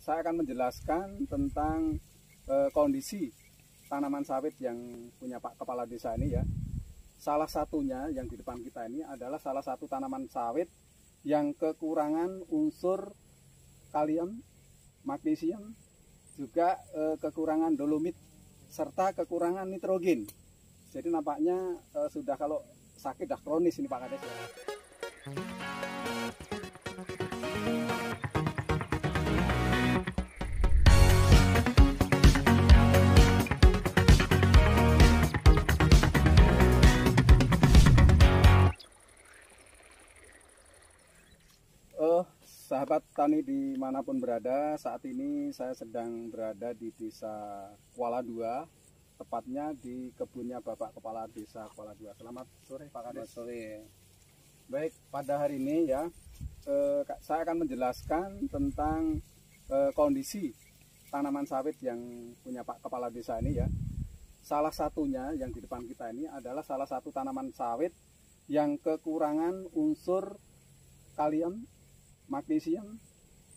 saya akan menjelaskan tentang kondisi tanaman sawit yang punya Pak Kepala Desa ini ya. Salah satunya yang di depan kita ini adalah salah satu tanaman sawit yang kekurangan unsur kalium, magnesium, juga kekurangan dolomit serta kekurangan nitrogen. Jadi nampaknya sudah kalau sakit dah kronis ini Pak Kades ya. Sahabat tani dimanapun berada, saat ini saya sedang berada di Desa Kuala II, tepatnya di kebunnya Bapak Kepala Desa Kuala II. Selamat sore Pak Kades. Selamat sore. Baik, pada hari ini ya, saya akan menjelaskan tentang kondisi tanaman sawit yang punya Pak Kepala Desa ini ya. Salah satunya yang di depan kita ini adalah salah satu tanaman sawit yang kekurangan unsur kalium, magnesium,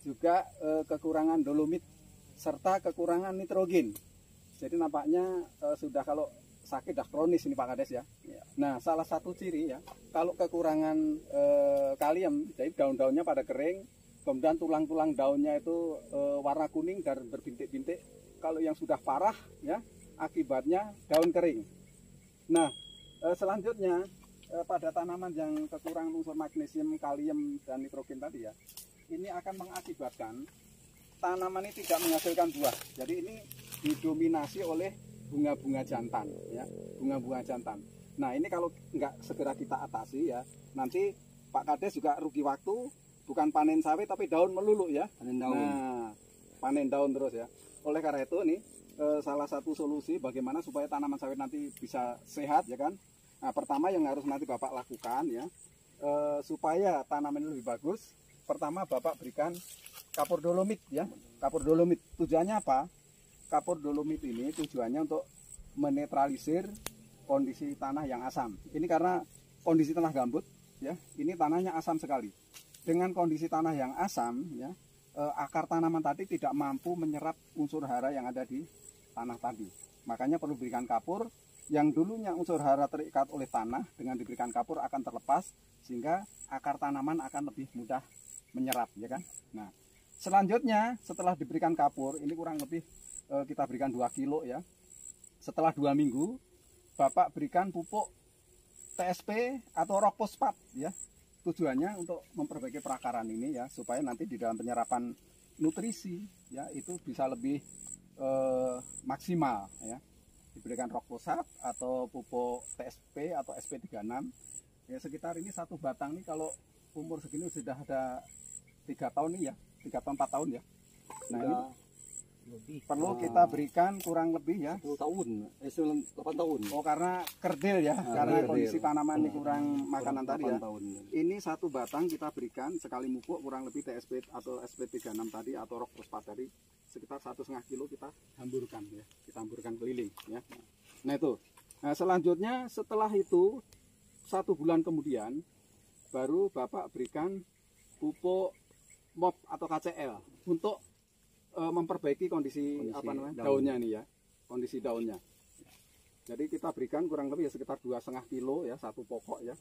juga kekurangan dolomit serta kekurangan nitrogen. Jadi nampaknya sudah kalau sakit dah kronis ini Pak Kades ya. Nah, salah satu ciri ya, kalau kekurangan kalium, jadi daun-daunnya pada kering, kemudian tulang-tulang daunnya itu warna kuning dan berbintik-bintik. Kalau yang sudah parah ya, akibatnya daun kering. Nah, selanjutnya pada tanaman yang kekurangan unsur magnesium, kalium, dan nitrogen tadi ya, ini akan mengakibatkan tanaman ini tidak menghasilkan buah. Jadi ini didominasi oleh bunga-bunga jantan ya, bunga-bunga jantan. Nah, ini kalau nggak segera kita atasi ya, nanti Pak Kades juga rugi waktu, bukan panen sawit tapi daun melulu ya. Panen daun. Nah, panen daun terus ya. Oleh karena itu nih salah satu solusi bagaimana supaya tanaman sawit nanti bisa sehat ya kan. Nah, pertama yang harus nanti Bapak lakukan ya, supaya tanaman ini lebih bagus, pertama Bapak berikan kapur dolomit ya. Kapur dolomit tujuannya apa? Kapur dolomit ini tujuannya untuk menetralisir kondisi tanah yang asam. Ini karena kondisi tanah gambut ya, ini tanahnya asam sekali. Dengan kondisi tanah yang asam ya, akar tanaman tadi tidak mampu menyerap unsur hara yang ada di tanah tadi. Makanya perlu berikan kapur. Yang dulunya unsur hara terikat oleh tanah, dengan diberikan kapur akan terlepas sehingga akar tanaman akan lebih mudah menyerap ya kan. Nah, selanjutnya setelah diberikan kapur, ini kurang lebih kita berikan 2 kilo ya. Setelah 2 minggu Bapak berikan pupuk TSP atau rock fosfat ya. Tujuannya untuk memperbaiki perakaran ini ya, supaya nanti di dalam penyerapan nutrisi ya itu bisa lebih maksimal ya. Diberikan rock fosfat atau pupuk TSP atau SP36 ya, sekitar ini satu batang nih kalau umur segini sudah ada 3 tahun nih ya, 3 tahun 4 tahun ya. Nah, ini lebih perlu kita berikan kurang lebih ya 10 tahun, 8 tahun. Oh, karena kerdil ya, karena kerdil. kondisi tanaman ini kurang makanan tadi ya. Tahun. Ini satu batang kita berikan sekali mupuk kurang lebih TSP atau SP36 tadi atau rock fosfat tadi sekitar 1,5 kilo kita hamburkan ya, kita hamburkan keliling ya. Nah itu, nah selanjutnya setelah itu 1 bulan kemudian baru Bapak berikan pupuk MOP atau KCL untuk memperbaiki kondisi apa namanya daunnya nih ya, kondisi daunnya. Jadi kita berikan kurang lebih ya sekitar 2,5 kilo ya, satu pokok ya,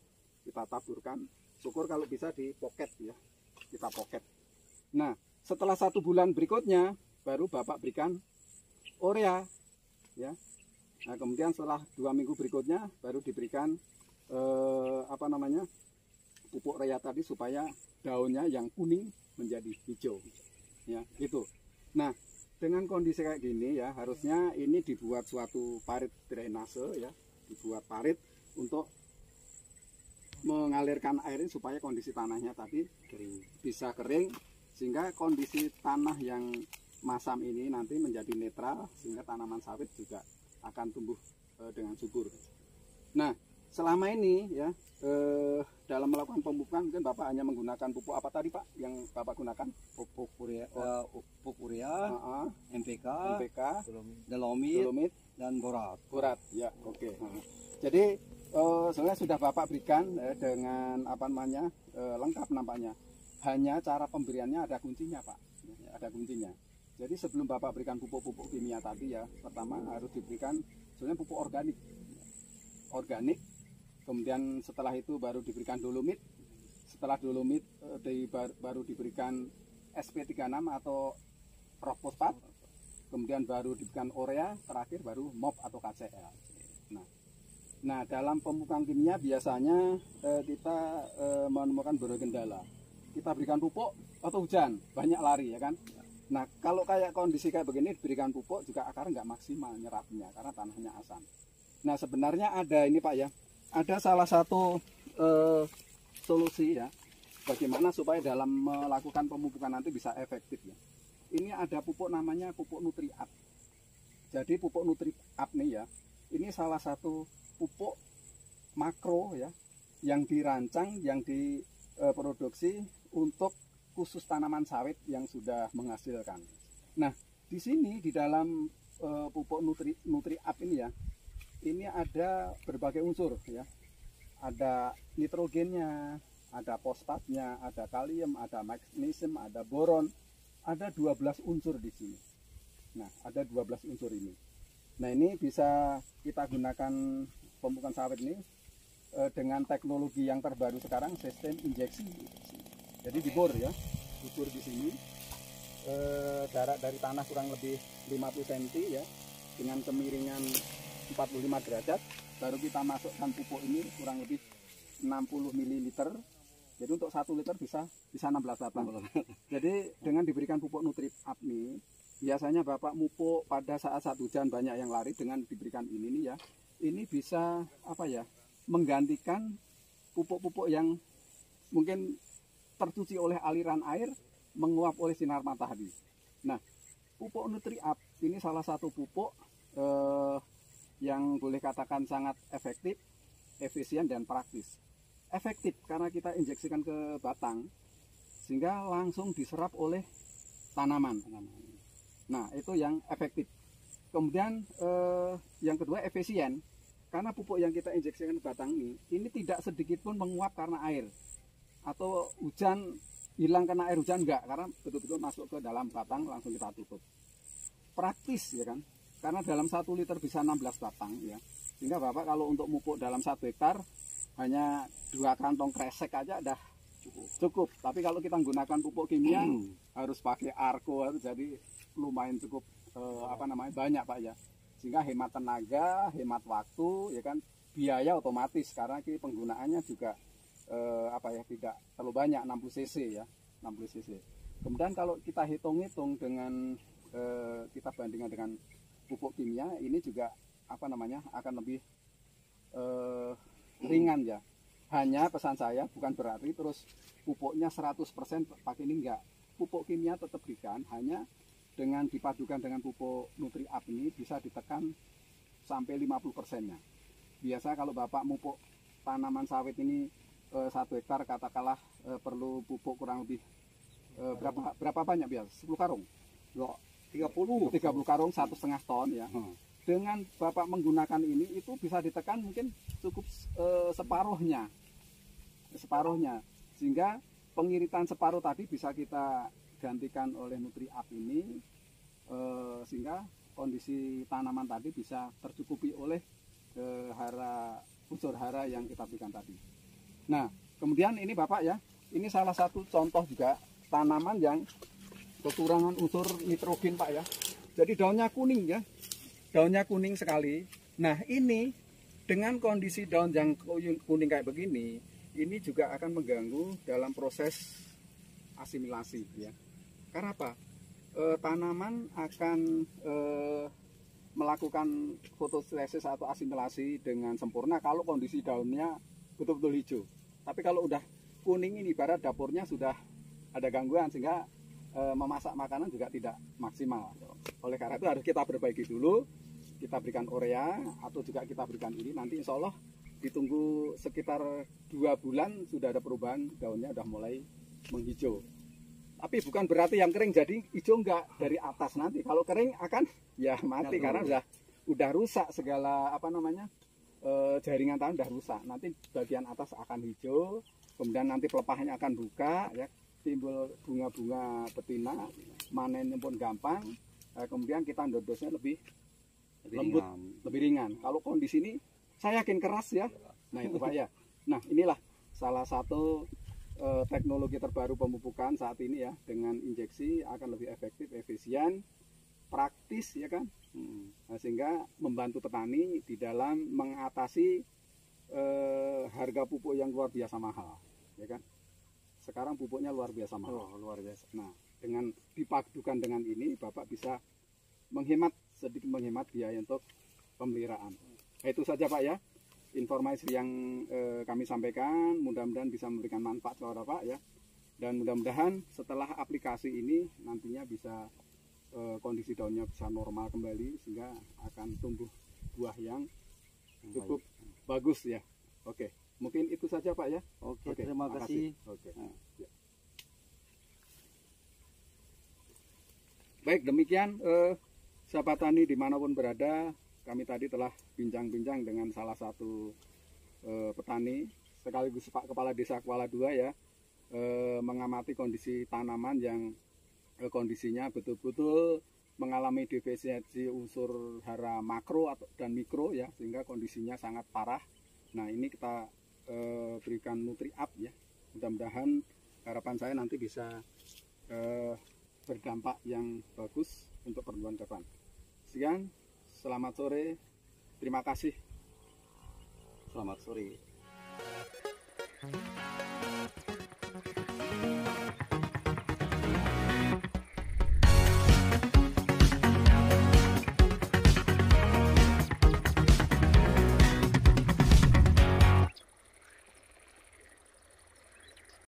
kita taburkan. Syukur kalau bisa di pocket ya, kita pocket. Nah setelah 1 bulan berikutnya baru Bapak berikan urea ya. Nah kemudian setelah 2 minggu berikutnya baru diberikan apa namanya pupuk urea tadi supaya daunnya yang kuning menjadi hijau ya itu. Nah dengan kondisi kayak gini ya, harusnya ini dibuat suatu parit drainase ya, dibuat parit untuk mengalirkan air ini supaya kondisi tanahnya tadi bisa kering, sehingga kondisi tanah yang masam ini nanti menjadi netral sehingga tanaman sawit juga akan tumbuh dengan subur. Nah selama ini ya dalam melakukan pemupukan mungkin Bapak hanya menggunakan pupuk apa tadi Pak yang Bapak gunakan? Pupuk urea, NPK, dolomit, dan borat. Borat ya, oke. Jadi sebenarnya sudah Bapak berikan dengan apa namanya lengkap nampaknya. Hanya cara pemberiannya ada kuncinya Pak, ada kuncinya. Jadi sebelum Bapak berikan pupuk-pupuk kimia tadi ya, pertama harus diberikan sebenarnya pupuk organik. Organik, kemudian setelah itu baru diberikan dolomit. Setelah dolomit baru diberikan SP36 atau rock fosfat. Kemudian baru diberikan urea, terakhir baru MOP atau KCL. Nah, dalam pemupukan kimia biasanya kita menemukan berbagai kendala. Kita berikan pupuk atau hujan, banyak lari ya kan. Nah, kalau kayak kondisi kayak begini diberikan pupuk juga akar nggak maksimal nyerapnya karena tanahnya asam. Nah, sebenarnya ada ini Pak ya, ada salah satu solusi ya, bagaimana supaya dalam melakukan pemupukan nanti bisa efektif ya. Ini ada pupuk namanya pupuk Nutri-Up. Jadi pupuk Nutri-Up nih ya, ini salah satu pupuk makro ya, yang dirancang, yang diproduksi untuk khusus tanaman sawit yang sudah menghasilkan. Nah, di sini di dalam pupuk Nutri-Up ini ya, ini ada berbagai unsur ya. Ada nitrogennya, ada fosfatnya, ada kalium, ada magnesium, ada boron. Ada 12 unsur di sini. Nah, ada 12 unsur ini. Nah, ini bisa kita gunakan pemupukan sawit ini dengan teknologi yang terbaru sekarang, sistem injeksi. Jadi dibor ya, dibor di sini. Jarak dari tanah kurang lebih 50 cm ya, dengan kemiringan 45 derajat. Baru kita masukkan pupuk ini kurang lebih 60 ml. Jadi untuk 1 liter bisa 16 batang. Jadi dengan diberikan pupuk Nutri-Up ini, biasanya Bapak mupuk pada saat hujan banyak yang lari, dengan diberikan ini nih ya, ini bisa apa ya, menggantikan pupuk-pupuk yang mungkin tercuci oleh aliran air, menguap oleh sinar matahari. Nah, pupuk Nutri-Up ini salah satu pupuk yang boleh katakan sangat efektif, efisien dan praktis. Efektif karena kita injeksikan ke batang sehingga langsung diserap oleh tanaman. Nah, itu yang efektif. Kemudian yang kedua efisien, karena pupuk yang kita injeksikan ke batang ini tidak sedikit pun menguap karena air atau hujan, hilang karena air hujan, enggak, karena betul-betul masuk ke dalam batang, langsung kita tutup. Praktis ya kan, karena dalam 1 liter bisa 16 batang ya, sehingga Bapak kalau untuk mupuk dalam 1 hektar hanya 2 kantong kresek aja udah cukup. Tapi kalau kita menggunakan pupuk kimia harus pakai arko, jadi lumayan cukup banyak Pak ya, sehingga hemat tenaga, hemat waktu ya kan, biaya otomatis karena penggunaannya juga tidak terlalu banyak, 60 cc ya, 60 cc. Kemudian kalau kita hitung-hitung dengan kita bandingkan dengan pupuk kimia, ini juga akan lebih ringan ya. Hanya pesan saya bukan berarti terus pupuknya 100% pakai ini, enggak. Pupuk kimia tetap berikan, hanya dengan dipadukan dengan pupuk Nutri-Up ini bisa ditekan sampai 50%-nya. Biasa kalau Bapak mupuk tanaman sawit ini 1 hektar katakanlah perlu pupuk kurang lebih berapa banyak biasa? 10 karung? 30 karung, 1,5 ton ya. Dengan Bapak menggunakan ini itu bisa ditekan mungkin cukup separuhnya, sehingga pengiritan separuh tadi bisa kita gantikan oleh Nutri-Up ini, sehingga kondisi tanaman tadi bisa tercukupi oleh unsur hara yang kita berikan tadi. Nah, kemudian ini Bapak ya, ini salah satu contoh juga tanaman yang kekurangan unsur nitrogen Pak ya. Jadi daunnya kuning ya, daunnya kuning sekali. Nah, ini dengan kondisi daun yang kuning kayak begini, ini juga akan mengganggu dalam proses asimilasi ya. Karena apa? Tanaman akan melakukan fotosintesis atau asimilasi dengan sempurna kalau kondisi daunnya betul-betul hijau. Tapi kalau udah kuning ini, ibarat dapurnya sudah ada gangguan, sehingga memasak makanan juga tidak maksimal. Oleh karena itu harus kita perbaiki dulu, kita berikan urea atau juga kita berikan ini, nanti insya Allah ditunggu sekitar 2 bulan sudah ada perubahan, daunnya udah mulai menghijau. Tapi bukan berarti yang kering jadi hijau, enggak, dari atas nanti. Kalau kering akan ya mati karena udah rusak segala jaringan tanah udah rusak. Nanti bagian atas akan hijau, kemudian nanti pelepahnya akan buka ya. timbul bunga-bunga betina, manennya pun gampang, kemudian kita ndodosnya lebih lembut, lebih ringan. Kalau kondisi ini saya yakin keras ya. Nah itu Pak ya. Nah inilah salah satu teknologi terbaru pemupukan saat ini ya, dengan injeksi akan lebih efektif, efisien, praktis ya kan. Nah, sehingga membantu petani di dalam mengatasi harga pupuk yang luar biasa mahal ya kan. Sekarang pupuknya luar biasa mahal. Luar biasa. Nah dengan dipadukan dengan ini Bapak bisa sedikit menghemat biaya untuk pemeliharaan. Nah, itu saja Pak ya informasi yang kami sampaikan, mudah-mudahan bisa memberikan manfaat kepada Bapak ya, dan mudah-mudahan setelah aplikasi ini nantinya bisa kondisi daunnya bisa normal kembali sehingga akan tumbuh buah yang cukup bagus ya. Oke, mungkin itu saja Pak ya. Oke, terima kasih. Oke. Ya. Baik, demikian sahabat tani dimanapun berada, kami tadi telah bincang-bincang dengan salah satu petani sekaligus Pak Kepala Desa Kuala II ya, mengamati kondisi tanaman yang kondisinya betul-betul mengalami defisiensi unsur hara makro dan mikro ya, sehingga kondisinya sangat parah. Nah ini kita berikan Nutri-Up ya, mudah-mudahan harapan saya nanti bisa berdampak yang bagus untuk pertumbuhan depan. Sekian, selamat sore, terima kasih. Selamat sore.